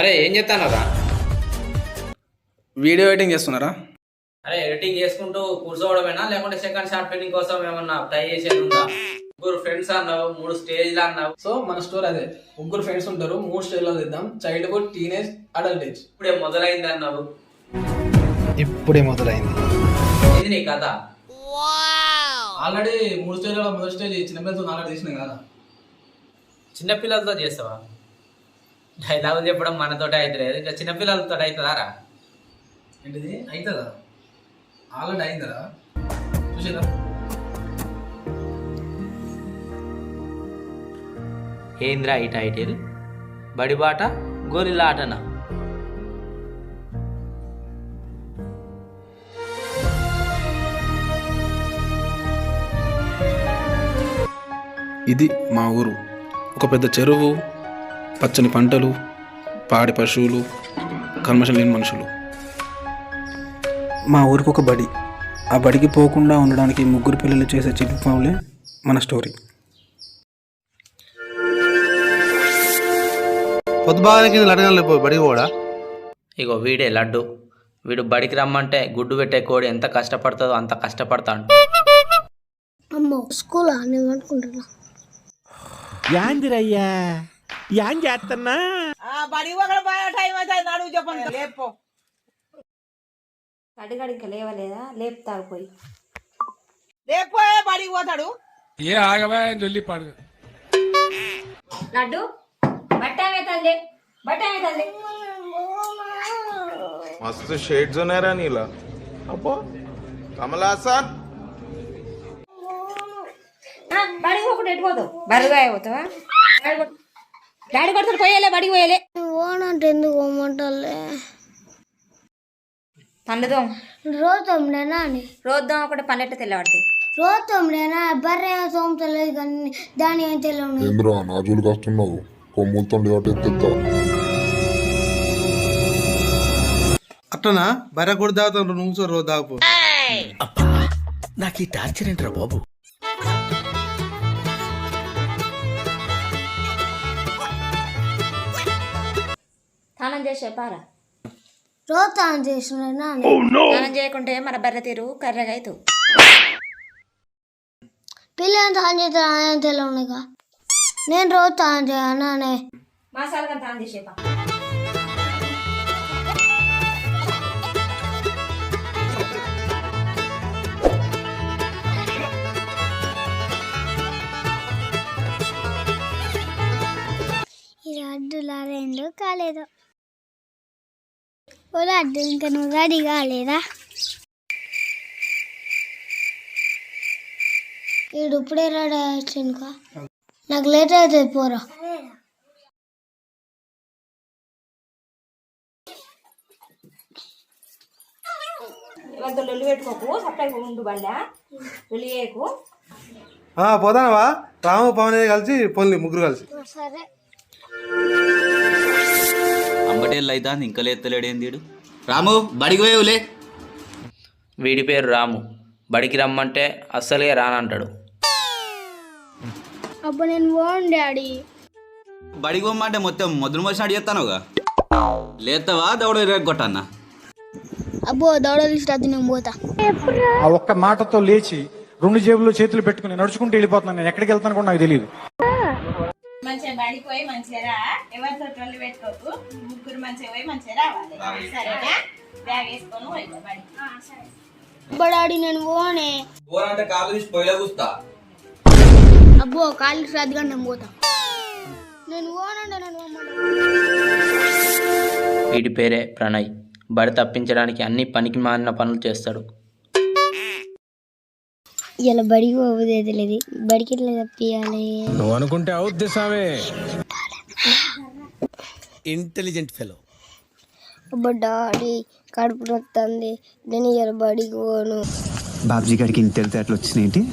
అరే ఏం చేస్తానరా? Video editing చేస్తున్నారా? అరే ఎడిటింగ్ చేసుకుంటూ కూర్చోవడమేనా లేకుంటే సెకండ్ షార్ట్ ఫిల్మింగ్ కోసం ఏమన్నా ట్రై చేసేది ఉందా? ముగ్గురు ఫ్రెండ్స్ అన్నావు, 3 స్టేజ్లు అన్నావు. సో మన స్టోరీ అదే, ముగ్గురు ఫ్రెండ్స్ ఉంటారు, 3 స్టేజ్లో తీద్దాం. Childhood, teenage, adult age. ఇప్పుడే మొదలైంది అన్నావు. ఇప్పుడే మొదలైంది. ఇది నీ కథ. ఆల్రెడీ 3 స్టేజ్లో మొదటి స్టేజ్ చిన్నపిల్లలతో ఆల్రెడీ తీసినాం కదా. చిన్నపిల్లలతో చేస్తావా? డైలాగులు చెప్పడం మనతోటే అవుతలేదు, ఇంకా చిన్నపిల్లలతో అవుతుందారా? ఏంటిది అవుతుందా? ఆల్రెడీ అయిందా? చూసేదా? ఏంద్రా ఈ టైటిల్? బడిబాట గోరిల్లా ఆటనా? ఇది మా ఊరు. ఒక పెద్ద చెరువు, పచ్చని పంటలు, పాడి పశువులు, కల్మషం లేని మనుషులు. మా ఊరికి ఒక బడి. ఆ బడికి పోకుండా ఉండడానికి ముగ్గురు పిల్లలు చేసే చిలిపి పనులే మన స్టోరీ. పొద్దుబాగానికి లడగలు బడికి పోడా? ఇగో వీడే లడ్డు. వీడు బడికి రమ్మంటే గుడ్డు పెట్టే కోడి ఎంత కష్టపడుతుందో అంత కష్టపడతాడు. అమ్మో స్కూల్ నేను అనుకుంటున్నా. యాందిరయ్యా యాం చేస్తున్నా బడి బాగా టైం అయితే అడుగు చెప్పండి లేపో. అడిగాడు ఇంకా లేవలేదా? లేపుతాడు పోయి. లేకపోయే బడికి పోతాడు. ఏ ఆగవా పాడు లడ్డు బట్టామే తల్లి, బట్టామే తల్లి. मस्त शेड्स होणार आहे नीला अप्पा कमला असा బడికి ఒకటి ఎటు పోతావు? బడిగా పోతావా? డాడీ కొడతాడు, పోయాలే బడికి పోయాలే. ఓనంటే ఎందుకు పోమంటాలే? పండుదాం రోజు తొమ్మిదేనా అని రోద్దాం ఒకటి పన్నెట్టు తెల్లవాడితే రోజు తొమ్మిదేనా? బర్రె తోముతలేదు కానీ దాని ఏం తెలియదు. ఏంద్రా నాజులు కాస్తున్నావు? కొమ్ములతో ఎత్తుతా అట్టనా? బర్రె కూడా తాగుతాం, నువ్వు రోజు తాగు. నాకు ఈ టార్చర్ ఏంట్రా బాబు? స్నానం చేసే పారా. రోజు తాను చేసినా స్నానం చేయకుంటే మన బర్రె తీరు కర్రగా అవుతావు. పిల్లలు తాను చేస్తే ఆయన తెలియదుగా. నేను రోజు తాను చేయనే. మాసాలుగా స్నానం చేసేపా. ఈ లడ్డులా రెండు కాలేదు. ఓ లడ్డు ఇంకా నువ్వు రెడీ కాలేదా? వీడు ఇప్పుడే రెడీ అయ్యచ్చు. ఇంకా నాకు లేట్ అవుతుంది, పోరా. ఇవంతా లొల్లి పెట్టుకోకు, సప్లై ఉండు బండా, లొల్లి చేయకు. పోతానవా? రాము పవన్ కలిసి పొంది ముగ్గురు కలిసి. సరే. అంబటేళ్ళు అయితా ఇంకా లేత్తలేడేందీడు. రాము బడికి పోయేవులే. వీడి పేరు రాము. బడికి రమ్మంటే అస్సలే రానంటాడు. అబ్బా నేను పోను డాడీ. బడికి పోమ్మంటే మొత్తం మొదలు మోసినట్టు చేస్తానుగా. లేస్తావా దౌడ ఇరగొట్టన్నా? అబ్బో దౌడలు ఇష్టం, నేను పోతా. ఆ ఒక్క మాటతో లేచి 2 జేబుల్లో చేతులు పెట్టుకుని నడుచుకుంటూ వెళ్ళిపోతున్నాను. నేను ఎక్కడికి వెళ్తాను కూడా నాకు తెలియదు. మంచిగా బడికి పోయి మంచిగా రా. ఎవరితో ట్రోల్ పెట్టుకోకు. ముగ్గురు మంచిగా పోయి మంచిగా రావాలి. సరేనా? బ్యాగ్ వేసుకొని పోయి బడి. అబ్బా డాడీ నేను పోనే. పోరంటే కాలు తీసి పొయ్యిలో కూస్తా. అబ్బో కాళ్ళు శ్రద్ధగా నేను పోతా. నేను పోనండి, నేను పోమంటా. వీడి పేరే ప్రణయ్. బడి తప్పించడానికి అన్ని పనికి మాలిన పనులు చేస్తాడు. ఇలా బడికి పోవద్దు లేదు. బడికి ఇట్లా తప్పియాలి. నువ్వు అనుకుంటే అవుద్ది సామే. Intelligent fellow. అబ్బా డాడీ కడుపు నొత్తంది, నేను ఇలా బడికి పోను. బాబ్జీ గారికి ఇంత తెలితే వచ్చినాయి.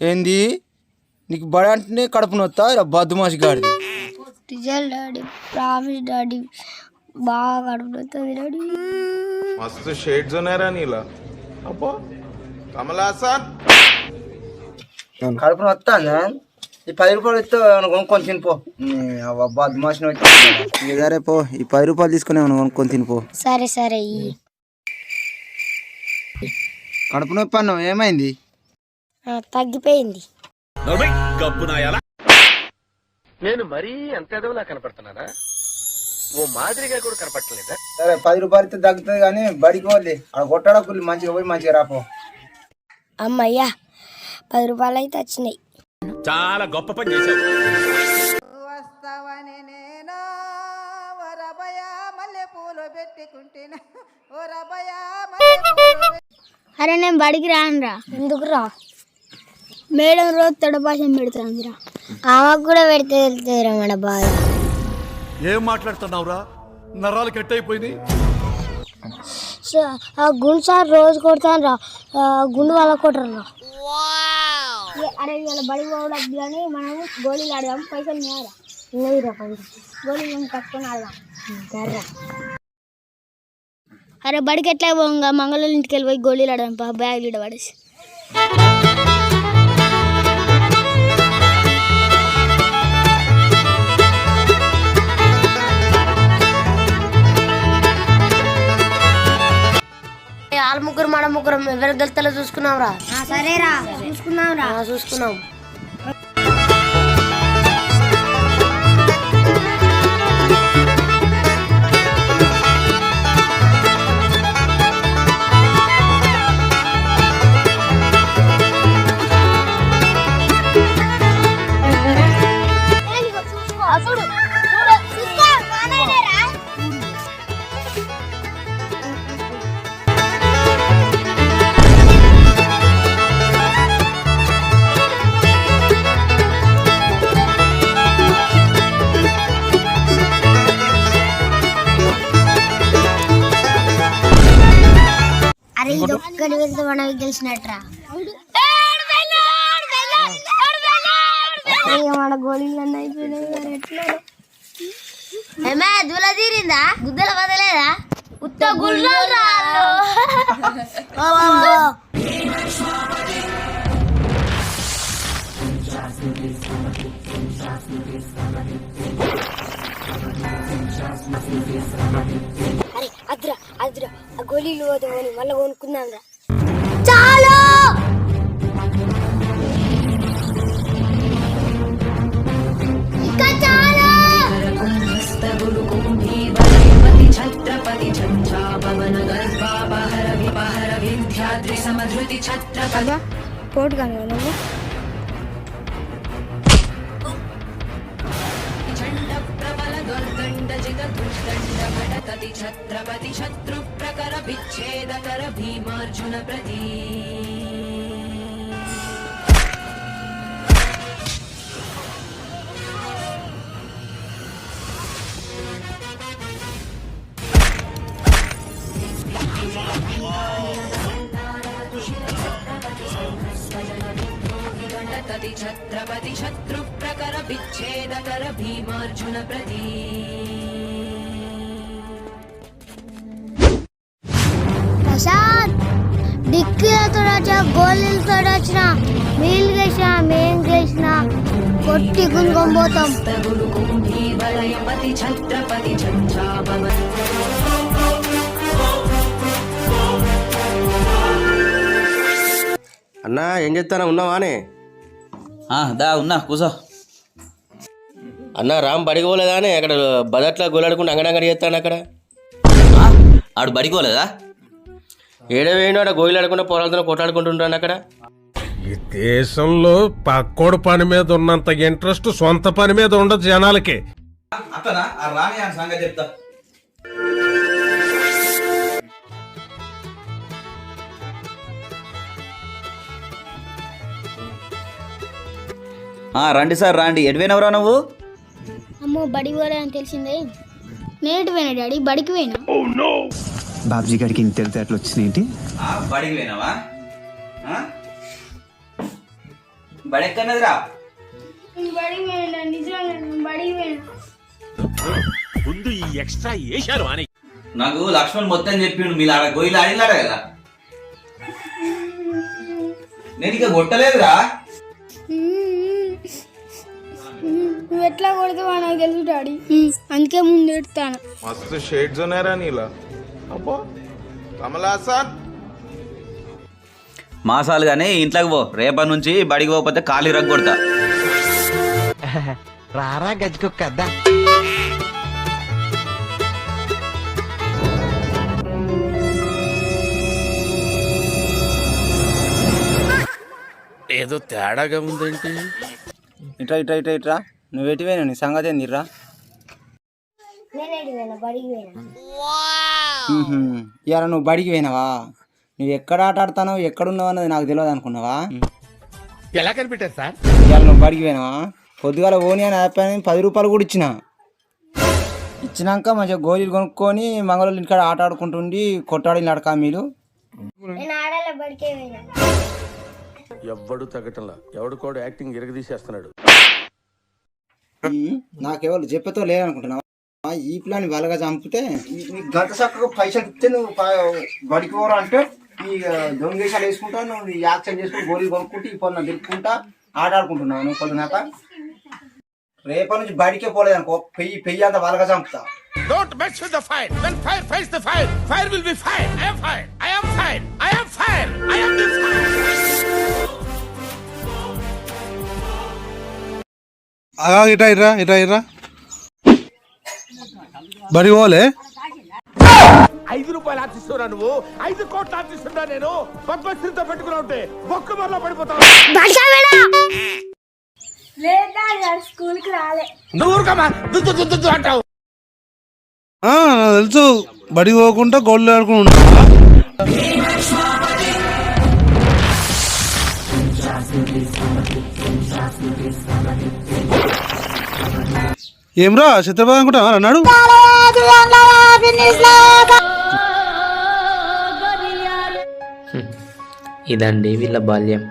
ఏంది నీకు బడి అంటేనే కడుపు నొత్తా? బద్దుమాసి గాడిది. రిజల్ట్ డాడీ, ప్రాఫిట్ డాడీ, బాగా కడుపు నొత్తంది డాడీ. मस्त शेड्स होणार आहे नीला अप्पा कमला असा కడుపు నొత్తా ఈ 10 రూపాయలు ఇస్తే కొనుక్కొని తినిపో. బద్మాషను సరే పో, ఈ 10 రూపాయలు తీసుకుని ఏమైనా కొనుక్కొని తినిపో. సరే సరే కడుపు నొప్పి అన్నావు, ఏమైంది? తగ్గిపోయింది. నేను మరీ అంత ఎదవలా కనపడుతున్నానా? ఓ మాదిరిగా కూడా కనపడలేదా? సరే 10 రూపాయలు ఇస్తే తగ్గుతుంది కానీ బడికి పోలే, అక్కడ కొట్టాడా కుళ్ళి మంచిగా పోయి మంచిగా రాపో. అమ్మయ్యా 10 రూపాయలు అయితే వచ్చినాయి. చాలా గొప్ప పని చేశావు. అరే నేను బడికి రానురా. ఎందుకురా? మేడం రోజు తడపాసం పెడుతుందిరా. ఆమెకు కూడా పెడితే వెళ్తుందిరా మన బాధ. ఏం మాట్లాడుతున్నావురా? నరాలు కట్ అయిపోయింది. ఆ గుండు సార్ రోజు కొడతాను రా, గుండు వాళ్ళ కొట్టరు. అరే ఇలా బడికి పోవడం కానీ మనం గోళీలు ఆడదాం. పైసలు నేరా లేదురా, గోళీలు కట్టుకొని ఆడదాం. అరే బడికి ఎట్లా పోగా మంగళూరు ఇంటికి వెళ్ళి పోయి గోళీలు ఆడదాం. బ్యాగ్ లీడ పడేసి. వాళ్ళ ముగ్గురు మన ముగ్గురు ఎవరి గెలుతాలో చూసుకున్నాం రా. సరేరా చూసుకున్నాం. అరే ఇది ఒక్కడి వెళ్తే మనకి గెలిచినట్రా. మన గోళీలన్నీ అయిపోయినాయి. ఎట్లా ఏమే దూల తీరిందా? గుద్దల వదలేదా? ఉత్త గుళ్ళు అరే అద్రా అద్రా ఆ గోళీలు పోదామని మళ్ళీ కొనుక్కుందాం రా. చాలు ఇంకా చాలు. పోటు కానీ నువ్వు ప్రశాంత్ డిక్కీలతో వచ్చిన గోళీలతో వచ్చిన వీళ్ళు గెలిచిన మేం గెలిచిన కొట్టి గుంగొంబోతాం. అన్నా ఏం చెప్తానా, ఉన్నావానే? దా ఉన్నా కూసో. అన్న రామ్ బడికి పోలేదానే? అక్కడ బదట్లా గోలాడుకుంటూ అంగడంగడి చేస్తాను అక్కడ. ఆడు బడికోలేదా? ఏడవేయను అక్కడ గోయిలు ఆడకుండా పొలాలతో కొట్లాడుకుంటుంటాను అక్కడ. ఈ దేశంలో పక్కోడు పని మీద ఉన్నంత ఇంట్రెస్ట్ సొంత పని మీద ఉండదు జనాలకి. అట్టనా? రాని ఆ సంగతి చెప్తా. రండి సార్ రండి. ఎటువైనవరా నువ్వు? అమ్మో బడికి పోలే అని తెలిసిందే. నేటి పోయినా డాడీ, బడికి పోయినా. బాబ్జీ గారికి ఇంత తెలితే వచ్చింది. బడికి పోయినావా? బడి ఎక్కడదిరా? బడికి పోయినా, నిజంగా బడికి పోయినా. ముందు ఈ ఎక్స్ట్రా వేశారు అని నాకు లక్ష్మణ్ మొత్తం చెప్పిండు. మీరు ఆడ గోయిలు ఆడినాడా కదా? నేను ఇక కొట్టలేదురా. ఎట్లా కొడితే నాకు తెలుసు డాడీ, అందుకే ముందు ఎడతాను. మస్తు షేడ్స్ ఉన్నాయరా నీలా. అబ్బో కమలాసన్. మాసాలు కానీ ఇంట్లోకి పో, రేపటి నుంచి బడికి పోకపోతే ఖాళీ రగ్గొడతా. రారా గజ్జుకుక్క. ఏదో తేడాగా ఉందేంటి? ఇట్రా ఇట్రా ఇట్రా ఇట్రా. నువ్వు ఎటు పోయినావు? నీ సంగతి ఏందిరా? ఇవాళ నువ్వు బడికి పోయినావా? నువ్వు ఎక్కడ ఆట ఆడతానో ఎక్కడున్నావు అన్నది నాకు తెలియదు అనుకున్నావా? ఎలా కనిపెట్టారు సార్? ఇవాళ నువ్వు బడికి పోయినావా? పొద్దుగాల ఓని అని యాప్ 10 రూపాయలు కూడా ఇచ్చినాక మంచిగా గోళీలు కొనుక్కొని మంగళూరు ఇంటికాడ ఆట ఆడుకుంటుండి కొట్టాడి నడక మీరు. ఎవ్వడు తగ్గటంలా, ఎవడు కూడా యాక్టింగ్ ఇరగదీసేస్తున్నాడు. నాకెవరు చెప్పతో లేదనుకుంటున్నావా? ఈ ప్లాన్ వాళ్ళగా చంపితే గంట చక్కగా పైసలు ఇస్తే నువ్వు బడికి పోరా అంటే ఈ దొంగేశాలు వేసుకుంటా, నువ్వు యాక్షన్ చేసుకుని గోళీలు కొనుక్కుంటే ఈ పొన్న దిక్కుంటా ఆట ఆడుకుంటున్నావు. నువ్వు పొద్దునాక రేపటి నుంచి బడికే పోలేదనుకో, పెయ్యి అంతా వాళ్ళగా చంపుతా. Don't mess with the fire. When fire fights the fire, fire will be fire. I am fire. I am fire. I am fire. I am the fire. అగా ఇట్రా ఇట్రా ఇట్రా ఇట్రా. బడికి పోలే. 5 రూపాయలు ఆర్టిస్తున్నా నువ్వు, 5 కోట్లు ఆర్టిస్తున్నా నేను. పద్మశ్రీతో పెట్టుకున్నా ఉంటే బొక్క మరలో పడిపోతావు. స్కూల్కి రాలే. నువ్వు ఊరుకోమా, దుద్దు దుద్దు దుద్దు అంటావు. నాకు తెలుసు, బడికి పోకుండా గోళ్ళు ఆడుకుని ఉంటావా? ఏమ్రా చిత్రపదం అనుకుంటా అన్నాడు. ఇదండి వీళ్ళ బాల్యం.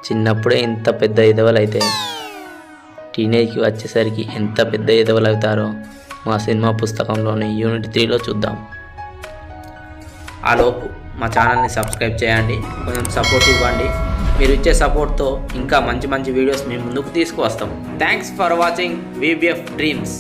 చిన్నప్పుడే ఇంత పెద్ద ఎదవలు అయితే టీనేజ్కి వచ్చేసరికి ఎంత పెద్ద ఎదవలు అవుతారో మా సినిమా పుస్తకంలోని యూనిట్ 3లో చూద్దాం. ఆలోపు మా ఛానల్ని సబ్స్క్రైబ్ చేయండి, కొంచెం సపోర్ట్ ఇవ్వండి. మీరు ఇచ్చే సపోర్ట్తో ఇంకా మంచి మంచి వీడియోస్ మీ ముందుకు తీసుకువస్తాం. Thanks for watching VBF dreams.